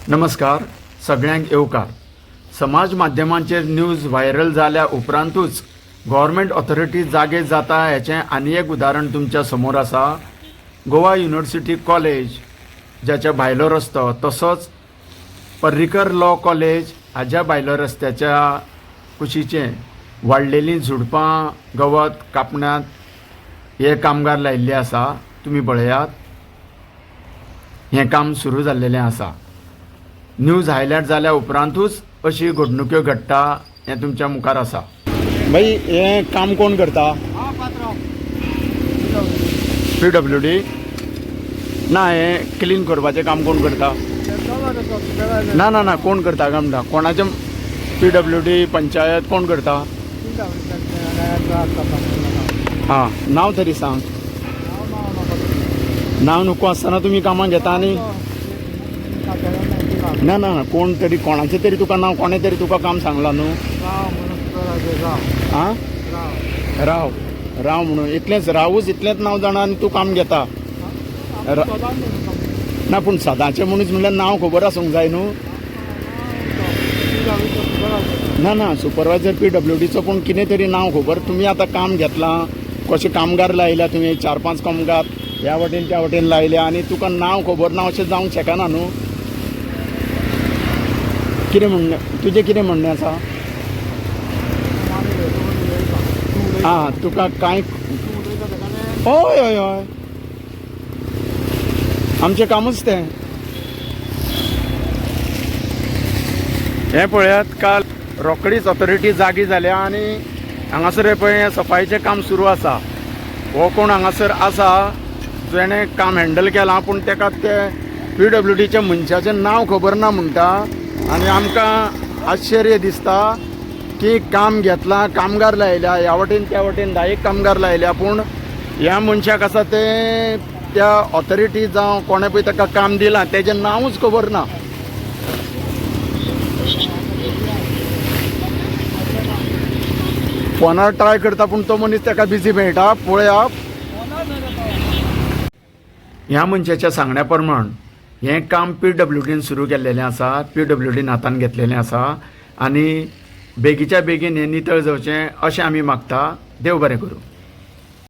नमस्कार सगळ्यांक येवकार। समाज माध्यमांचेर न्यूज व्हायरल जाल्या उपरांतूच गव्हर्मेंट ऑथॉरिटी जागे जाता हेचें आनी एक उदाहरण तुमच्या समोर आसा। गोवा युनिवर्सिटी कॉलेज ज्याच्या भायलो रस्तो तसोच पर्रीकर लॉ कॉलेज हाज्या भायलो रस्त्याच्या कुशीचें वाडलेलीं झुडपां गवत कापण्यात हे कामगार लायिल्ले आसा। तुमी पळयात हें काम सुरू जाल्लेलें आसा। न्यूज हायलायट जाल्या उपरांतूच अशी घडणुक्यो घडटा हें तुमच्या मुखार आसा। भाई हें काम कोण करता? PWD ना हें क्लीन करपाचें काम कोण करता? ना ना ना कोण करता काय म्हणटा? कोणाचें PWD पंचायत कोण करता? हां नांव तरी सांग। नांव नको आसतना तुमी कामाक घेता आनी ना ना ना कोण तरी कोणाचें तरी तुका नांव कोणें तरी तुका काम सांगलां न्हू? आं राव राव म्हणून इतलेंच रावूच इतलेंच नांव जाणा आनी तूं काम घेता? ना पूण सदांचें मनीस म्हणल्यार नांव खबर आसूंक जाय न्हू? ना ना सुपरवायझर PWDचो पूण कितें तरी नांव खबर। तुमी आतां काम घेतलां कशे कामगार लायल्या तुमी 4-5 कामगार ह्या वटेन त्या वटेन लायल्या आनी तुका नांव खबर ना अशें जावंक शकना न्हू? कितें म्हणणें तुजें कितें म्हणणें आसा? आं तुका कांय हय हय हय आमचें कामूच तें। हें पळयात काल रोखडीच ऑथॉरिटी जागी जाल्या आनी हांगासर पळय सफाईचें काम सुरू आसा। हो कोण हांगासर आसा जेणें काम हँडल केलां पूण तेका ते PWDच्या मनशाचें नांव खबर ना म्हणटा आनी आमकां आश्चर्य दिसता की काम घेतलां कामगार लायल्या ह्या वटेन त्या वटेन 10 कामगार लायल्या पूण ह्या मनशाक आसा ते त्या ऑथॉरिटी जावं कोणें पळय ताका काम दिलां तेजें नांवूच खबर ना। फोनार ट्राय करता पूण तो मनीस ताका बिजी मेळटा। पळया ह्या मनशाच्या सांगण्या प्रमाण हें काम PWDन सुरू केल्लेलें आसा। PWDन हातान घेतलेलें आसा आनी बेगीच्या बेगीन हें नितळ जावचें अशें आमी मागता। देव बरें करूं।